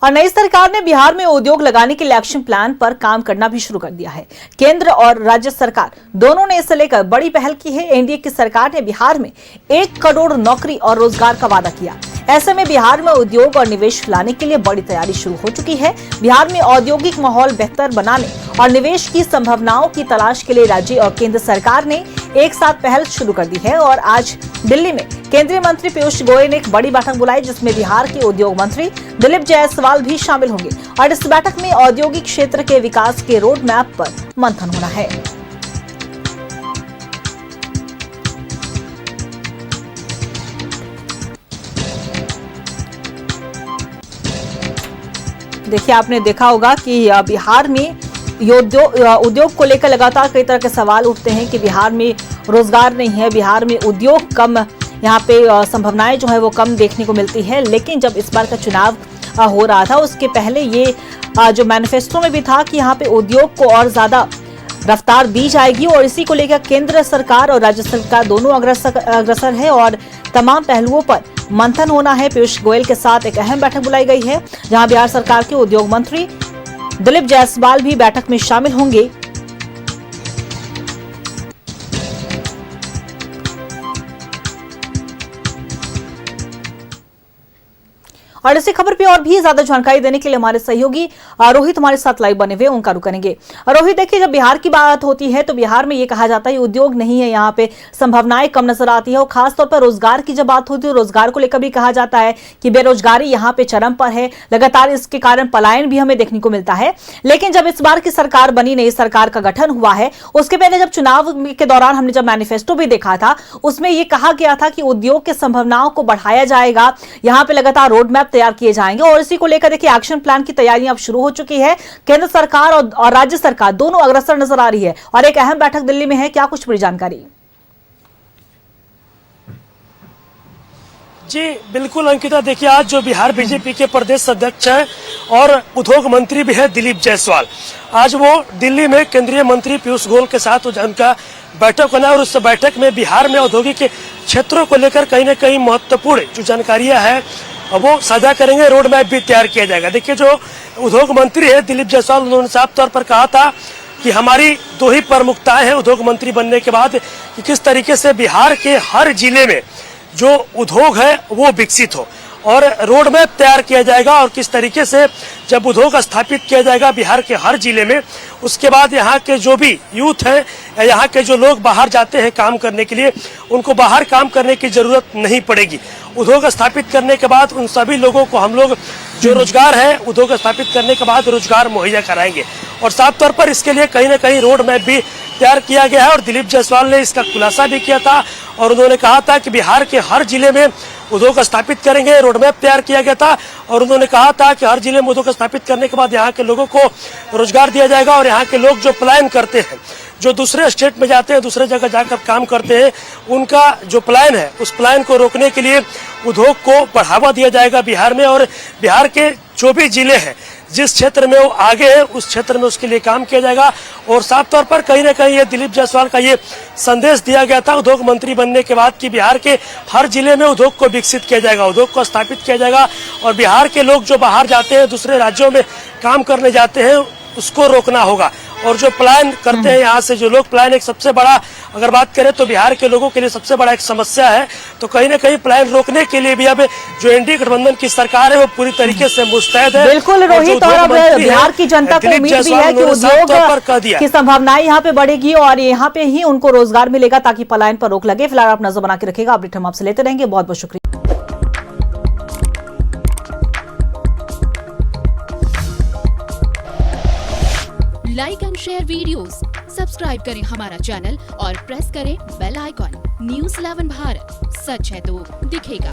और नई सरकार ने बिहार में उद्योग लगाने के लिए एक्शन प्लान पर काम करना भी शुरू कर दिया है। केंद्र और राज्य सरकार दोनों ने इसे लेकर बड़ी पहल की है। एनडीए की सरकार ने बिहार में 1 करोड़ नौकरी और रोजगार का वादा किया। ऐसे में बिहार में उद्योग और निवेश लाने के लिए बड़ी तैयारी शुरू हो चुकी है। बिहार में औद्योगिक माहौल बेहतर बनाने और निवेश की संभावनाओं की तलाश के लिए राज्य और केंद्र सरकार ने एक साथ पहल शुरू कर दी है। और आज दिल्ली में केंद्रीय मंत्री पीयूष गोयल ने एक बड़ी बैठक बुलाई, जिसमें बिहार के उद्योग मंत्री दिलीप जायसवाल भी शामिल होंगे। और इस बैठक में औद्योगिक क्षेत्र के विकास के रोड मैप पर मंथन होना है। देखिए, आपने देखा होगा कि बिहार में उद्योग को लेकर लगातार कई तरह के सवाल उठते हैं कि बिहार में रोजगार नहीं है, बिहार में उद्योग कम, यहाँ पे संभावनाएं जो है वो कम देखने को मिलती है। लेकिन जब इस बार का चुनाव हो रहा था, उसके पहले ये जो मैनिफेस्टो में भी था कि यहाँ पे उद्योग को और ज्यादा रफ्तार दी जाएगी और इसी को लेकर केंद्र सरकार और राज्य सरकार दोनों अग्रसर है और तमाम पहलुओं पर मंथन होना है। पीयूष गोयल के साथ एक अहम बैठक बुलाई गई है, जहां बिहार सरकार के उद्योग मंत्री दिलीप जायसवाल भी बैठक में शामिल होंगे। और इसी खबर पे और भी ज्यादा जानकारी देने के लिए हमारे सहयोगी रोहित हमारे साथ लाइव बने हुए, उनका रुख करेंगे। रोहित, देखिए, जब बिहार की बात होती है तो बिहार में ये कहा जाता है उद्योग नहीं है, यहाँ पे संभावनाएं कम नजर आती है। और खासतौर पर रोजगार की जब बात होती है, रोजगार को लेकर भी कहा जाता है कि बेरोजगारी यहाँ पे चरम पर है, लगातार इसके कारण पलायन भी हमें देखने को मिलता है। लेकिन जब इस बार की सरकार बनी, नई सरकार का गठन हुआ है, उसके पहले जब चुनाव के दौरान हमने जब मैनिफेस्टो भी देखा था, उसमें यह कहा गया था कि उद्योग के संभावनाओं को बढ़ाया जाएगा, यहाँ पे लगातार रोड मैप तैयार किए जाएंगे। और इसी को लेकर देखिए एक्शन प्लान की तैयारियां अब शुरू हो चुकी है। केंद्र सरकार और राज्य सरकार दोनों अग्रसर नजर आ रही है और एक अहम बैठक दिल्ली में है। क्या कुछ पूरी जानकारी? जी बिल्कुल अंकिता, देखिए, आज जो बिहार बीजेपी के प्रदेश अध्यक्ष हैं और उद्योग मंत्री भी है दिलीप जायसवाल, आज वो दिल्ली में केंद्रीय मंत्री पीयूष गोयल के साथ उनका बैठक होना है। और उस बैठक में बिहार में औद्योगिक क्षेत्रों को लेकर कहीं न कहीं महत्वपूर्ण जो जानकारियां हैं वो साझा करेंगे, रोड मैप भी तैयार किया जाएगा। देखिए, जो उद्योग मंत्री है दिलीप जायसवाल, उन्होंने साफ तौर पर कहा था कि हमारी 2 ही प्रमुखताएं हैं उद्योग मंत्री बनने के बाद, कि किस तरीके से बिहार के हर जिले में जो उद्योग है वो विकसित हो और रोड मैप तैयार किया जाएगा। और किस तरीके से जब उद्योग स्थापित किया जाएगा बिहार के हर जिले में, उसके बाद यहाँ के जो भी यूथ हैं या यहाँ के जो लोग बाहर जाते हैं काम करने के लिए, उनको बाहर काम करने की जरूरत नहीं पड़ेगी। उद्योग स्थापित करने के बाद उन सभी लोगों को हम लोग जो रोजगार है, उद्योग स्थापित करने के बाद रोजगार मुहैया कराएंगे। और साफ तौर पर इसके लिए कहीं न कहीं रोड मैप भी तैयार किया गया है। और दिलीप जायसवाल ने इसका खुलासा भी किया था और उन्होंने कहा था कि बिहार के हर जिले में उद्योग स्थापित करेंगे, रोड मैप तैयार किया गया था। और उन्होंने कहा था कि हर जिले में उद्योग स्थापित करने के बाद यहाँ के लोगों को रोजगार दिया जाएगा। और यहाँ के लोग जो पलायन करते हैं, जो दूसरे स्टेट में जाते हैं, दूसरे जगह जाकर काम करते हैं, उनका जो पलायन है, उस पलायन को रोकने के लिए उद्योग को बढ़ावा दिया जाएगा बिहार में। और बिहार के जो भी जिले हैं, जिस क्षेत्र में वो आगे है, उस क्षेत्र में उसके लिए काम किया जाएगा। और साफ तौर पर कहीं न कहीं ये दिलीप जायसवाल का ये संदेश दिया गया था उद्योग मंत्री बनने के बाद कि बिहार के हर जिले में उद्योग को विकसित किया जाएगा, उद्योग को स्थापित किया जाएगा। और बिहार के लोग जो बाहर जाते हैं, दूसरे राज्यों में काम करने जाते हैं, उसको रोकना होगा। और जो पलायन करते हैं यहाँ से, जो लोग पलायन, एक सबसे बड़ा अगर बात करें तो बिहार के लोगों के लिए सबसे बड़ा एक समस्या है। तो कहीं न कहीं पलायन रोकने के लिए भी अब जो एनडीए गठबंधन की सरकार है वो पूरी तरीके से मुस्तैद है। बिल्कुल रोहित, और अब बिहार की जनता को उम्मीद भी है कि उद्योग की संभावनाएं यहाँ पे बढ़ेगी और यहाँ पे ही उनको रोजगार मिलेगा ताकि पलायन पर रोक लगे। फिलहाल आप नजर बना के रखेगा, अपडेट हम आपसे लेते रहेंगे। बहुत बहुत शुक्रिया। Like and share videos, subscribe करें हमारा चैनल और प्रेस करें बेल आइकॉन। न्यूज़ 11 भारत, सच है तो दिखेगा।